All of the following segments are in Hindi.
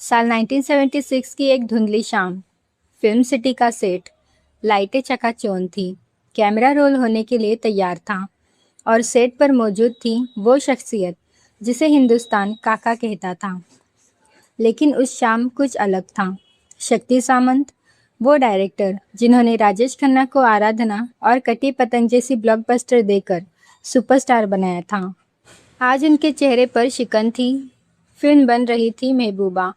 साल 1976 की एक धुंधली शाम। फिल्म सिटी का सेट। लाइटें चकाचौंध थी। कैमरा रोल होने के लिए तैयार था और सेट पर मौजूद थी वो शख्सियत जिसे हिंदुस्तान काका कहता था। लेकिन उस शाम कुछ अलग था। शक्ति सामंत, वो डायरेक्टर जिन्होंने राजेश खन्ना को आराधना और कटी पतंग जैसी ब्लॉकबस्टर देकर सुपरस्टार बनाया था, आज उनके चेहरे पर शिकन थी। फिल्म बन रही थी महबूबा,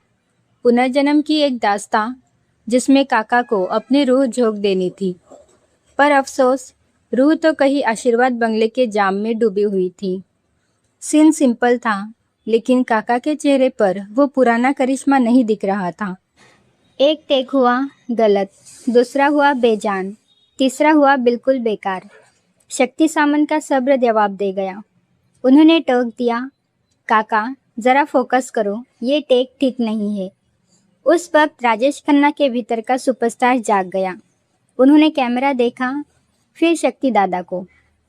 पुनर्जन्म की एक दास्तां जिसमें काका को अपनी रूह झोंक देनी थी। पर अफसोस, रूह तो कहीं आशीर्वाद बंगले के जाम में डूबी हुई थी। सीन सिंपल था, लेकिन काका के चेहरे पर वो पुराना करिश्मा नहीं दिख रहा था। एक टेक हुआ गलत, दूसरा हुआ बेजान, तीसरा हुआ बिल्कुल बेकार। शक्ति सामंत का सब्र जवाब दे गया। उन्होंने टोक दिया, काका जरा फोकस करो, ये टेक ठीक नहीं है। उस वक्त राजेश खन्ना के भीतर का सुपरस्टार जाग गया। उन्होंने कैमरा देखा, फिर शक्ति दादा को,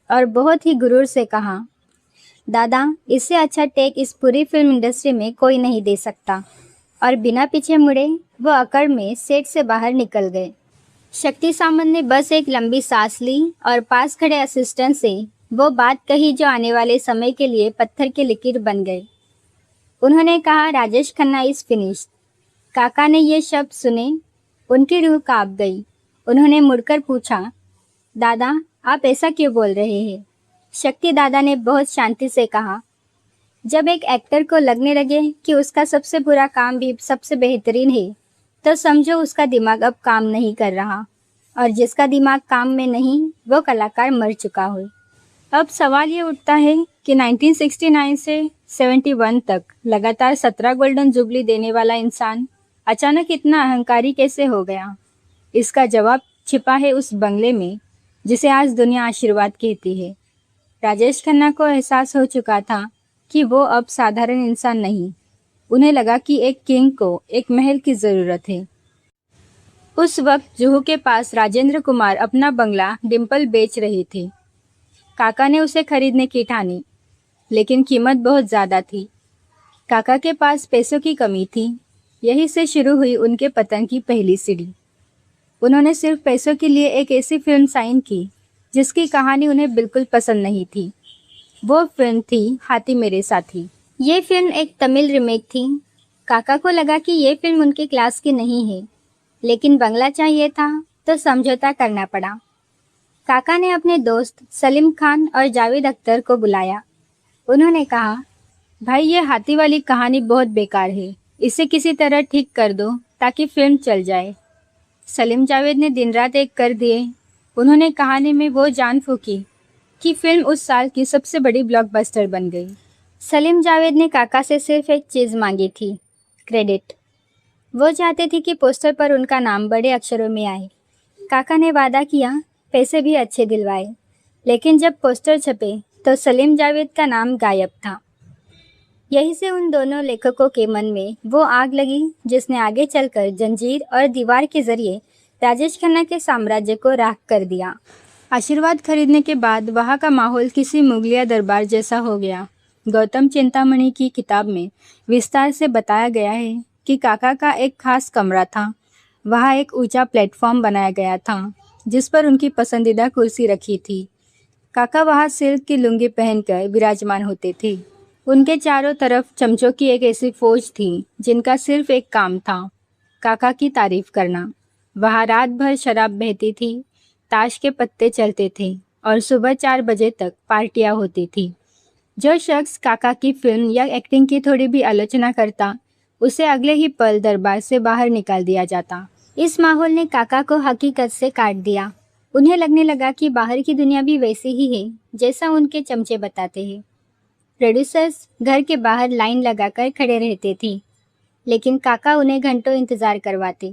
और बहुत ही गुरूर से कहा, दादा इससे अच्छा टेक इस पूरी फिल्म इंडस्ट्री में कोई नहीं दे सकता। और बिना पीछे मुड़े वो अकड़ में सेट से बाहर निकल गए। शक्ति सामंत ने बस एक लंबी सांस ली और पास खड़े असिस्टेंट से वो बात कही जो आने वाले समय के लिए पत्थर की लकीर बन गए। उन्होंने कहा, राजेश खन्ना इज फिनिश्ड। काका ने ये शब्द सुने, उनकी रूह कांप गई। उन्होंने मुड़कर पूछा, दादा आप ऐसा क्यों बोल रहे हैं? शक्ति दादा ने बहुत शांति से कहा, जब एक एक्टर को लगने लगे कि उसका सबसे बुरा काम भी सबसे बेहतरीन है, तो समझो उसका दिमाग अब काम नहीं कर रहा, और जिसका दिमाग काम में नहीं वो कलाकार मर चुका हो। अब सवाल ये उठता है कि 1969 से 71 तक लगातार 17 गोल्डन जुबली देने वाला इंसान अचानक इतना अहंकारी कैसे हो गया? इसका जवाब छिपा है उस बंगले में जिसे आज दुनिया आशीर्वाद कहती है। राजेश खन्ना को एहसास हो चुका था कि वो अब साधारण इंसान नहीं। उन्हें लगा कि एक किंग को एक महल की ज़रूरत है। उस वक्त जुहू के पास राजेंद्र कुमार अपना बंगला डिम्पल बेच रहे थे। काका ने उसे खरीदने की ठानी, लेकिन कीमत बहुत ज़्यादा थी। काका के पास पैसों की कमी थी। यहीं से शुरू हुई उनके पतन की पहली सीढ़ी। उन्होंने सिर्फ पैसों के लिए एक ऐसी फिल्म साइन की जिसकी कहानी उन्हें बिल्कुल पसंद नहीं थी। वो फिल्म थी हाथी मेरे साथी। ये फिल्म एक तमिल रीमेक थी। काका को लगा कि ये फिल्म उनके क्लास की नहीं है, लेकिन बंगला चाहिए था तो समझौता करना पड़ा। काका ने अपने दोस्त सलीम खान और जावेद अख्तर को बुलाया। उन्होंने कहा, भाई ये हाथी वाली कहानी बहुत बेकार है, इसे किसी तरह ठीक कर दो ताकि फिल्म चल जाए। सलीम जावेद ने दिन रात एक कर दिए। उन्होंने कहानी में वो जान फूंकी कि फिल्म उस साल की सबसे बड़ी ब्लॉकबस्टर बन गई। सलीम जावेद ने काका से सिर्फ एक चीज़ मांगी थी, क्रेडिट। वो चाहते थे कि पोस्टर पर उनका नाम बड़े अक्षरों में आए। काका ने वादा किया, पैसे भी अच्छे दिलवाए, लेकिन जब पोस्टर छपे तो सलीम जावेद का नाम गायब था। यहीं से उन दोनों लेखकों के मन में वो आग लगी जिसने आगे चलकर जंजीर और दीवार के जरिए राजेश खन्ना के साम्राज्य को राख कर दिया। आशीर्वाद खरीदने के बाद वहाँ का माहौल किसी मुगलिया दरबार जैसा हो गया। गौतम चिंतामणि की किताब में विस्तार से बताया गया है कि काका का एक खास कमरा था। वहाँ एक ऊंचा प्लेटफॉर्म बनाया गया था जिस पर उनकी पसंदीदा कुर्सी रखी थी। काका वहाँ सिल्क की लुंगी पहनकर विराजमान होते थे। उनके चारों तरफ चमचों की एक ऐसी फौज थी जिनका सिर्फ एक काम था, काका की तारीफ करना। वहाँ रात भर शराब बहती थी, ताश के पत्ते चलते थे और सुबह 4 बजे तक पार्टियां होती थी। जो शख्स काका की फिल्म या एक्टिंग की थोड़ी भी आलोचना करता, उसे अगले ही पल दरबार से बाहर निकाल दिया जाता। इस माहौल ने काका को हकीकत से काट दिया। उन्हें लगने लगा कि बाहर की दुनिया भी वैसी ही है जैसा उनके चमचे बताते हैं। प्रोड्यूसर्स घर के बाहर लाइन लगाकर खड़े रहते थे, लेकिन काका उन्हें घंटों इंतजार करवाते।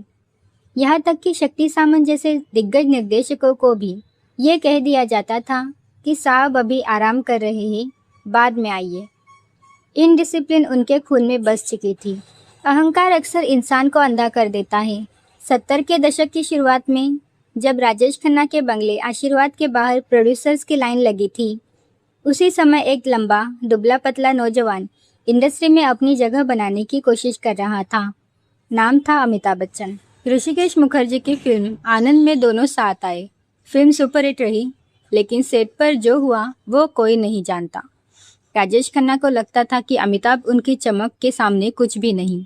यहाँ तक कि शक्ति सामंत जैसे दिग्गज निर्देशकों को भी ये कह दिया जाता था कि साहब अभी आराम कर रहे हैं, बाद में आइए। इनडिसिप्लिन उनके खून में बस चुकी थी। अहंकार अक्सर इंसान को अंधा कर देता है। 70 के दशक की शुरुआत में जब राजेश खन्ना के बंगले आशीर्वाद के बाहर प्रोड्यूसर्स की लाइन लगी थी, उसी समय एक लंबा दुबला पतला नौजवान इंडस्ट्री में अपनी जगह बनाने की कोशिश कर रहा था। नाम था अमिताभ बच्चन। ऋषिकेश मुखर्जी की फिल्म आनंद में दोनों साथ आए। फिल्म सुपरहिट रही, लेकिन सेट पर जो हुआ वो कोई नहीं जानता। राजेश खन्ना को लगता था कि अमिताभ उनकी चमक के सामने कुछ भी नहीं।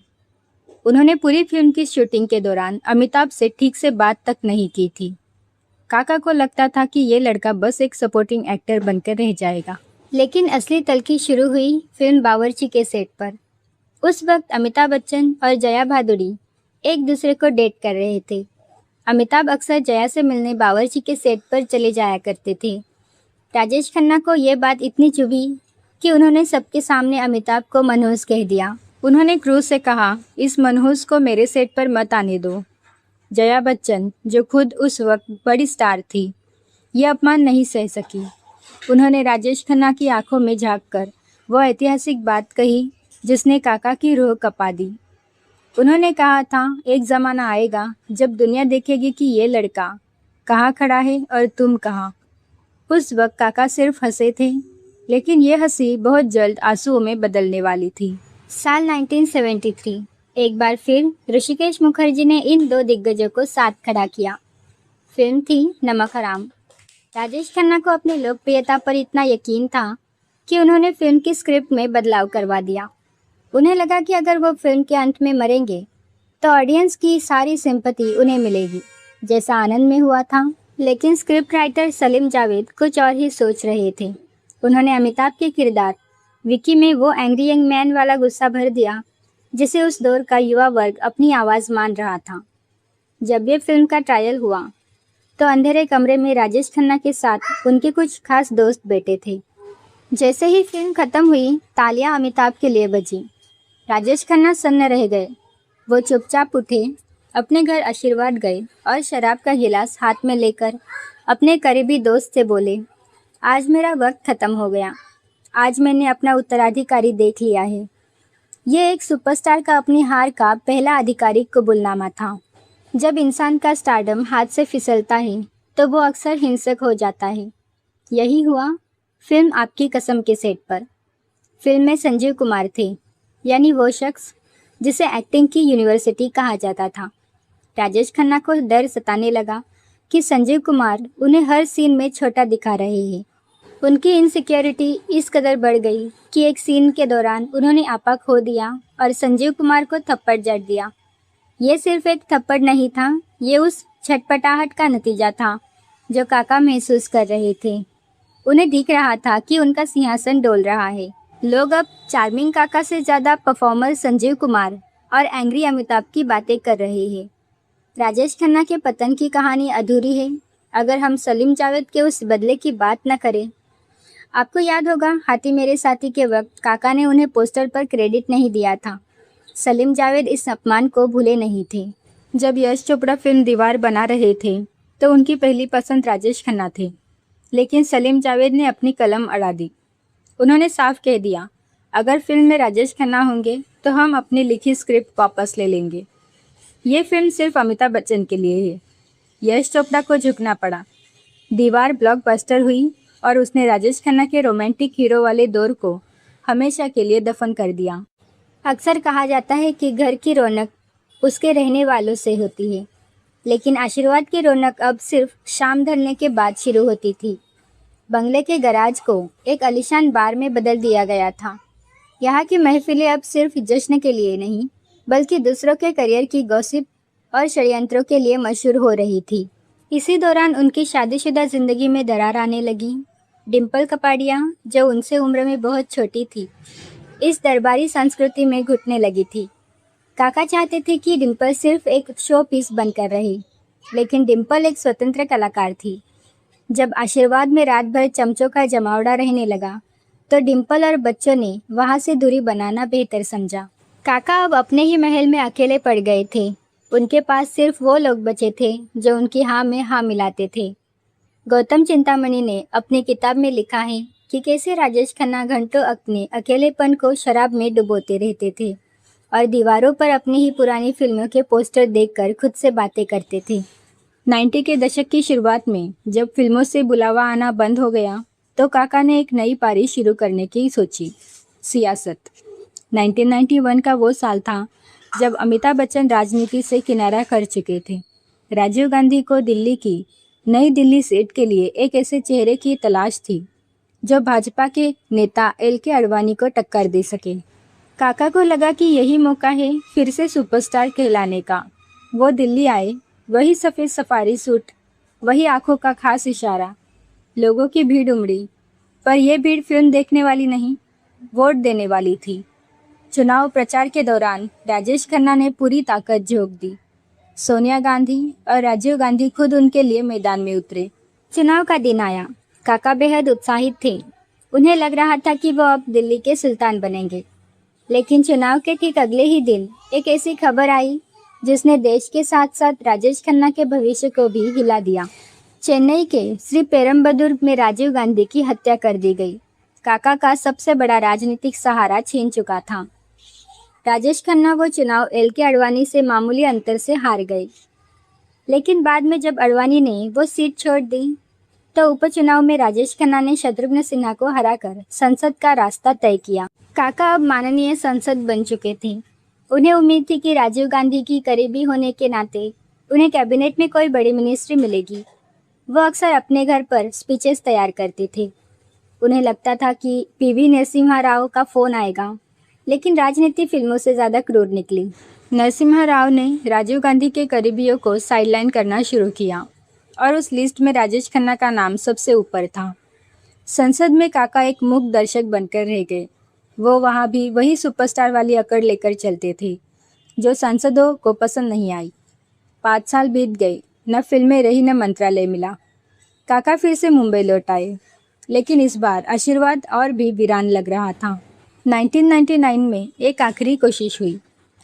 उन्होंने पूरी फिल्म की शूटिंग के दौरान अमिताभ से ठीक से बात तक नहीं की थी। काका को लगता था कि ये लड़का बस एक सपोर्टिंग एक्टर बनकर रह जाएगा। लेकिन असली तल्खी शुरू हुई फिल्म बावर्ची के सेट पर। उस वक्त अमिताभ बच्चन और जया भादुड़ी एक दूसरे को डेट कर रहे थे। अमिताभ अक्सर जया से मिलने बावर्ची के सेट पर चले जाया करते थे। राजेश खन्ना को ये बात इतनी चुभी कि उन्होंने सबके सामने अमिताभ को मनहूस कह दिया। उन्होंने क्रू से कहा, इस मनहूस को मेरे सेट पर मत आने दो। जया बच्चन, जो खुद उस वक्त बड़ी स्टार थी, ये अपमान नहीं सह सकी। उन्होंने राजेश खन्ना की आंखों में झांककर वो ऐतिहासिक बात कही जिसने काका की रूह कपा दी। उन्होंने कहा था, एक ज़माना आएगा जब दुनिया देखेगी कि ये लड़का कहाँ खड़ा है और तुम कहाँ। उस वक्त काका सिर्फ हंसे थे, लेकिन ये हंसी बहुत जल्द आंसुओं में बदलने वाली थी। साल 1973 एक बार फिर ऋषिकेश मुखर्जी ने इन दो दिग्गजों को साथ खड़ा किया। फिल्म थी नमक हराम। राजेश खन्ना को अपनी लोकप्रियता पर इतना यकीन था कि उन्होंने फिल्म की स्क्रिप्ट में बदलाव करवा दिया। उन्हें लगा कि अगर वो फिल्म के अंत में मरेंगे तो ऑडियंस की सारी सिंपैथी उन्हें मिलेगी, जैसा आनंद में हुआ था। लेकिन स्क्रिप्ट राइटर सलीम जावेद कुछ और ही सोच रहे थे। उन्होंने अमिताभ के किरदार विकी में वो एंग्री यंग मैन वाला गुस्सा भर दिया जिसे उस दौर का युवा वर्ग अपनी आवाज़ मान रहा था। जब ये फिल्म का ट्रायल हुआ तो अंधेरे कमरे में राजेश खन्ना के साथ उनके कुछ खास दोस्त बैठे थे। जैसे ही फिल्म खत्म हुई, तालियां अमिताभ के लिए बजी। राजेश खन्ना सन्न रह गए। वो चुपचाप उठे, अपने घर आशीर्वाद गए और शराब का गिलास हाथ में लेकर अपने करीबी दोस्त से बोले, आज मेरा वक्त ख़त्म हो गया। आज मैंने अपना उत्तराधिकारी देख लिया है। ये एक सुपरस्टार का अपनी हार का पहला आधिकारिक कबूलनामा था। जब इंसान का स्टारडम हाथ से फिसलता है तो वो अक्सर हिंसक हो जाता है। यही हुआ फिल्म आपकी कसम के सेट पर। फिल्म में संजीव कुमार थे, यानी वो शख्स जिसे एक्टिंग की यूनिवर्सिटी कहा जाता था। राजेश खन्ना को डर सताने लगा कि संजीव कुमार उन्हें हर सीन में छोटा दिखा रहे हैं। उनकी इनसिक्योरिटी इस कदर बढ़ गई कि एक सीन के दौरान उन्होंने आपा खो दिया और संजीव कुमार को थप्पड़ जड़ दिया। ये सिर्फ एक थप्पड़ नहीं था, ये उस छटपटाहट का नतीजा था जो काका महसूस कर रहे थे। उन्हें दिख रहा था कि उनका सिंहासन डोल रहा है। लोग अब चार्मिंग काका से ज़्यादा परफॉर्मर संजीव कुमार और एंग्री अमिताभ की बातें कर रहे हैं। राजेश खन्ना के पतन की कहानी अधूरी है अगर हम सलीम जावेद के उस बदले की बात न करें। आपको याद होगा, हाथी मेरे साथी के वक्त काका ने उन्हें पोस्टर पर क्रेडिट नहीं दिया था। सलीम जावेद इस अपमान को भूले नहीं थे। जब यश चोपड़ा फिल्म दीवार बना रहे थे तो उनकी पहली पसंद राजेश खन्ना थे, लेकिन सलीम जावेद ने अपनी कलम अड़ा दी। उन्होंने साफ कह दिया, अगर फिल्म में राजेश खन्ना होंगे तो हम अपनी लिखी स्क्रिप्ट वापस ले लेंगे। ये फिल्म सिर्फ अमिताभ बच्चन के लिए है। यश चोपड़ा को झुकना पड़ा। दीवार ब्लॉकबस्टर हुई और उसने राजेश खन्ना के रोमांटिक हीरो वाले दौर को हमेशा के लिए दफन कर दिया। अक्सर कहा जाता है कि घर की रौनक उसके रहने वालों से होती है, लेकिन आशीर्वाद की रौनक अब सिर्फ शाम ढलने के बाद शुरू होती थी। बंगले के गराज को एक आलीशान बार में बदल दिया गया था। यहाँ की महफिलें अब सिर्फ जश्न के लिए नहीं, बल्कि दूसरों के करियर की गॉसिप और षड्यंत्रों के लिए मशहूर हो रही थी। इसी दौरान उनकी शादीशुदा जिंदगी में दरार आने लगी। डिम्पल कपाड़िया, जो उनसे उम्र में बहुत छोटी थी, इस दरबारी संस्कृति में घुटने लगी थी। काका चाहते थे कि डिम्पल सिर्फ एक शो पीस बनकर रहे, लेकिन डिम्पल एक स्वतंत्र कलाकार थी। जब आशीर्वाद में रात भर चमचों का जमावड़ा रहने लगा तो डिम्पल और बच्चों ने वहां से दूरी बनाना बेहतर समझा। काका अब अपने ही महल में अकेले पड़ गए थे। उनके पास सिर्फ वो लोग बचे थे जो उनकी हाँ में हाँ मिलाते थे। गौतम चिंतामणि ने अपनी किताब में लिखा है कि कैसे राजेश खन्ना घंटों अपने अकेलेपन को शराब में डुबोते रहते थे और दीवारों पर अपनी ही पुरानी फिल्मों के पोस्टर देखकर खुद से बातें करते थे। 90 के दशक की शुरुआत में जब फिल्मों से बुलावा आना बंद हो गया तो काका ने एक नई पारी शुरू करने की सोची, सियासत। 1991 का वो साल था जब अमिताभ बच्चन राजनीति से किनारा कर चुके थे। राजीव गांधी को दिल्ली की नई दिल्ली सीट के लिए एक ऐसे चेहरे की तलाश थी जो भाजपा के नेता LK आडवाणी को टक्कर दे सके। काका को लगा कि यही मौका है फिर से सुपरस्टार कहलाने का। वो दिल्ली आए, वही सफ़ेद सफारी सूट, वही आंखों का खास इशारा। लोगों की भीड़ उमड़ी, पर यह भीड़ फिल्म देखने वाली नहीं, वोट देने वाली थी। चुनाव प्रचार के दौरान राजेश खन्ना ने पूरी ताकत झोंक दी। सोनिया गांधी और राजीव गांधी खुद उनके लिए मैदान में उतरे। चुनाव का दिन आया। काका बेहद उत्साहित थे। उन्हें लग रहा था कि वो अब दिल्ली के सुल्तान बनेंगे। लेकिन चुनाव के ठीक अगले ही दिन एक ऐसी खबर आई जिसने देश के साथ साथ राजेश खन्ना के भविष्य को भी हिला दिया। चेन्नई के श्री पेरम्बदुर में राजीव गांधी की हत्या कर दी गई। काका का सबसे बड़ा राजनीतिक सहारा छीन चुका था। राजेश खन्ना वो चुनाव LK आडवाणी से मामूली अंतर से हार गए। लेकिन बाद में जब आडवाणी ने वो सीट छोड़ दी तो उपचुनाव में राजेश खन्ना ने शत्रुघ्न सिन्हा को हराकर संसद का रास्ता तय किया। काका अब माननीय सांसद बन चुके थे। उन्हें उम्मीद थी कि राजीव गांधी की करीबी होने के नाते उन्हें कैबिनेट में कोई बड़ी मिनिस्ट्री मिलेगी। वो अक्सर अपने घर पर स्पीचेस तैयार करते थे। उन्हें लगता था कि PV नरसिम्हा राव का फ़ोन आएगा, लेकिन राजनीति फिल्मों से ज़्यादा क्रूर निकली। नरसिम्हा राव ने राजीव गांधी के करीबियों को साइडलाइन करना शुरू किया और उस लिस्ट में राजेश खन्ना का नाम सबसे ऊपर था। संसद में काका एक मूक दर्शक बनकर रह गए। वो वहाँ भी वही सुपरस्टार वाली अकड़ लेकर चलते थे जो सांसदों को पसंद नहीं आई। 5 साल बीत गए, न फिल्में रही न मंत्रालय मिला। काका फिर से मुंबई लौट आए, लेकिन इस बार आशीर्वाद और भी वीरान लग रहा था। 1999 में एक आखिरी कोशिश हुई।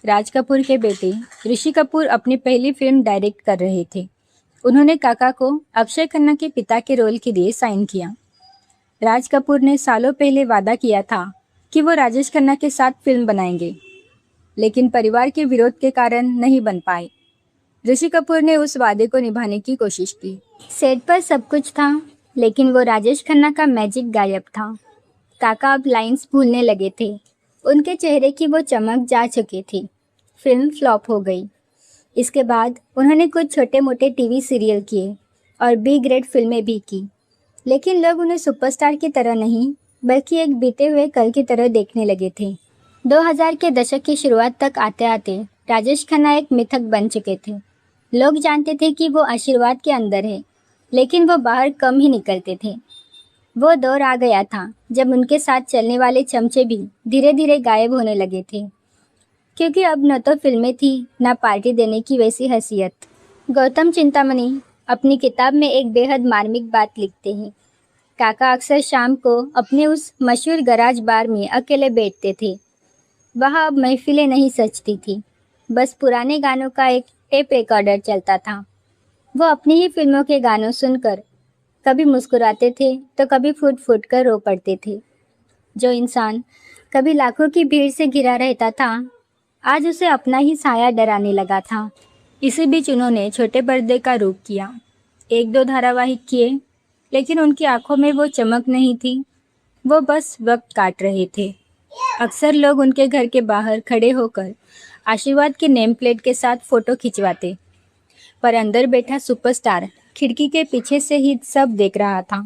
राज कपूर के बेटे ऋषि कपूर अपनी पहली फिल्म डायरेक्ट कर रहे थे। उन्होंने काका को अक्षय खन्ना के पिता के रोल के लिए साइन किया। राज कपूर ने सालों पहले वादा किया था कि वो राजेश खन्ना के साथ फिल्म बनाएंगे, लेकिन परिवार के विरोध के कारण नहीं बन पाए। ऋषि कपूर ने उस वादे को निभाने की कोशिश की। सेट पर सब कुछ था, लेकिन वो राजेश खन्ना का मैजिक गायब था। काका अब लाइंस भूलने लगे थे। उनके चेहरे की वो चमक जा चुकी थी। फिल्म फ्लॉप हो गई। इसके बाद उन्होंने कुछ छोटे मोटे TV सीरियल किए और B ग्रेड फिल्में भी की, लेकिन लोग उन्हें सुपरस्टार की तरह नहीं बल्कि एक बीते हुए कल की तरह देखने लगे थे। 2000 के दशक की शुरुआत तक आते आते राजेश खन्ना एक मिथक बन चुके थे। लोग जानते थे कि वो आशीर्वाद के अंदर है, लेकिन वो बाहर कम ही निकलते थे। वो दौर आ गया था जब उनके साथ चलने वाले चमचे भी धीरे धीरे गायब होने लगे थे, क्योंकि अब न तो फिल्में थी न पार्टी देने की वैसी हैसियत। गौतम चिंतामणि अपनी किताब में एक बेहद मार्मिक बात लिखते हैं। काका अक्सर शाम को अपने उस मशहूर गराज बार में अकेले बैठते थे। वहाँ अब महफिलें नहीं सजती थी, बस पुराने गानों का एक टेप रिकॉर्डर चलता था। वो अपनी ही फिल्मों के गानों सुनकर कभी मुस्कुराते थे तो कभी फूट फूट कर रो पड़ते थे। जो इंसान कभी लाखों की भीड़ से घिरा रहता था, आज उसे अपना ही साया डराने लगा था। इसी बीच उन्होंने छोटे पर्दे का रूप किया। 1-2 धारावाहिक किए, लेकिन उनकी आंखों में वो चमक नहीं थी। वो बस वक्त काट रहे थे। अक्सर लोग उनके घर के बाहर खड़े होकर आशीर्वाद के नेम प्लेट के साथ फ़ोटो खिंचवाते, पर अंदर बैठा सुपरस्टार खिड़की के पीछे से ही सब देख रहा था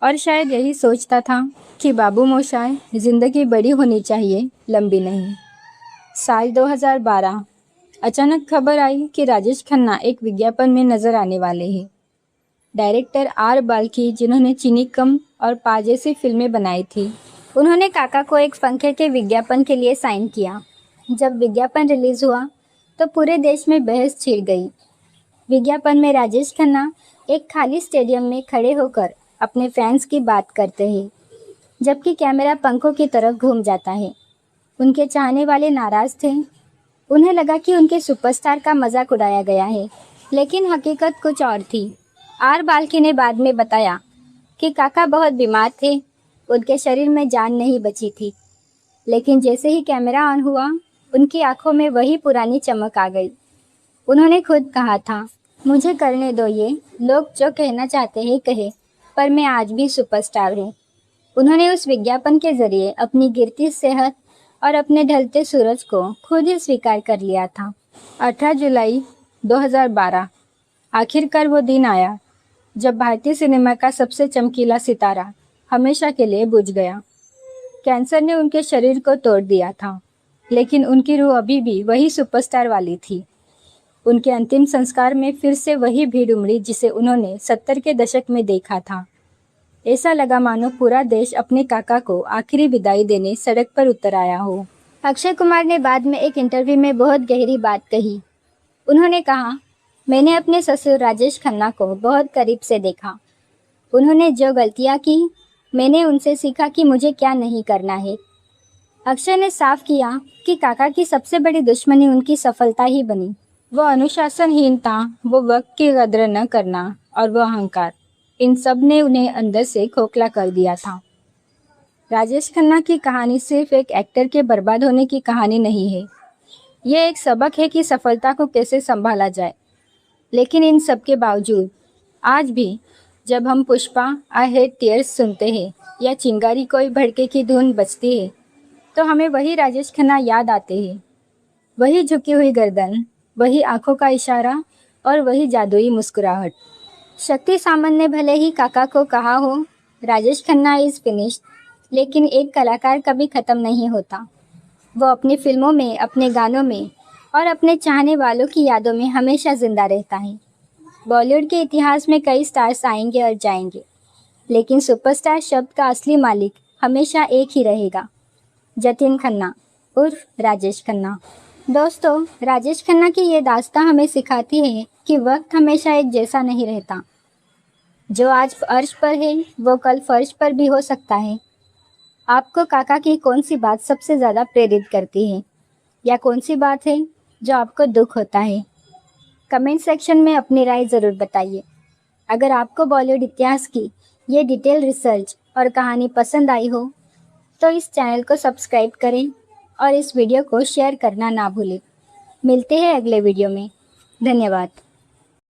और शायद यही सोचता था कि बाबू मोशाय, ज़िंदगी बड़ी होनी चाहिए, लंबी नहीं। साल 2012 अचानक खबर आई कि राजेश खन्ना एक विज्ञापन में नज़र आने वाले हैं। डायरेक्टर R बाल्की, जिन्होंने चिनीकम और पा जैसी फिल्में बनाई थी, उन्होंने काका को एक पंखे के विज्ञापन के लिए साइन किया। जब विज्ञापन रिलीज़ हुआ तो पूरे देश में बहस छिड़ गई। विज्ञापन में राजेश खन्ना एक खाली स्टेडियम में खड़े होकर अपने फैंस की बात करते हैं, जबकि कैमरा पंखों की तरफ घूम जाता है। उनके चाहने वाले नाराज़ थे। उन्हें लगा कि उनके सुपरस्टार का मजाक उड़ाया गया है, लेकिन हकीकत कुछ और थी। R बाल्की ने बाद में बताया कि काका बहुत बीमार थे, उनके शरीर में जान नहीं बची थी, लेकिन जैसे ही कैमरा ऑन हुआ, उनकी आंखों में वही पुरानी चमक आ गई। उन्होंने खुद कहा था, मुझे करने दो ये, लोग जो कहना चाहते हैं कहे, पर मैं आज भी सुपरस्टार हूँ। उन्होंने उस विज्ञापन के जरिए अपनी गिरती सेहत और अपने ढलते सूरज को खुद ही स्वीकार कर लिया था। 18 जुलाई 2012 आखिरकार वो दिन आया जब भारतीय सिनेमा का सबसे चमकीला सितारा हमेशा के लिए बुझ गया। कैंसर ने उनके शरीर को तोड़ दिया था, लेकिन उनकी रूह अभी भी वही सुपरस्टार वाली थी। उनके अंतिम संस्कार में फिर से वही भीड़ उमड़ी जिसे उन्होंने 70 के दशक में देखा था। ऐसा लगा मानो पूरा देश अपने काका को आखिरी विदाई देने सड़क पर उतर आया हो। अक्षय कुमार ने बाद में एक इंटरव्यू में बहुत गहरी बात कही। उन्होंने कहा, मैंने अपने ससुर राजेश खन्ना को बहुत करीब से देखा। उन्होंने जो गलतियां की, मैंने उनसे सीखा कि मुझे क्या नहीं करना है। अक्षय ने साफ किया कि काका की सबसे बड़ी दुश्मनी उनकी सफलता ही बनी। वो अनुशासनहीनता, वो वक्त की कदर न करना और वो अहंकार, इन सब ने उन्हें अंदर से खोखला कर दिया था। राजेश खन्ना की कहानी सिर्फ एक एक्टर के बर्बाद होने की कहानी नहीं है। ये एक सबक है कि सफलता को कैसे संभाला जाए। लेकिन इन सब के बावजूद आज भी जब हम पुष्पा आई हेट टीयर्स सुनते हैं या चिंगारी कोई भड़के की धुन बजती है, तो हमें वही राजेश खन्ना याद आते हैं। वही झुकी हुई गर्दन, वही आंखों का इशारा और वही जादुई मुस्कुराहट। शक्ति सामंत ने भले ही काका को कहा हो, राजेश खन्ना इज फिनिश्ड, लेकिन एक कलाकार कभी ख़त्म नहीं होता। वो अपनी फिल्मों में, अपने गानों में और अपने चाहने वालों की यादों में हमेशा जिंदा रहता है। बॉलीवुड के इतिहास में कई स्टार्स आएंगे और जाएंगे, लेकिन सुपरस्टार शब्द का असली मालिक हमेशा एक ही रहेगा, जतिन खन्ना उर्फ राजेश खन्ना। दोस्तों, राजेश खन्ना की ये दास्तां हमें सिखाती है कि वक्त हमेशा एक जैसा नहीं रहता। जो आज अर्श पर है वो कल फर्श पर भी हो सकता है। आपको काका की कौन सी बात सबसे ज़्यादा प्रेरित करती है, या कौन सी बात है जो आपको दुख होता है? कमेंट सेक्शन में अपनी राय ज़रूर बताइए। अगर आपको बॉलीवुड इतिहास की ये डिटेल रिसर्च और कहानी पसंद आई हो तो इस चैनल को सब्सक्राइब करें और इस वीडियो को शेयर करना ना भूलें। मिलते हैं अगले वीडियो में। धन्यवाद।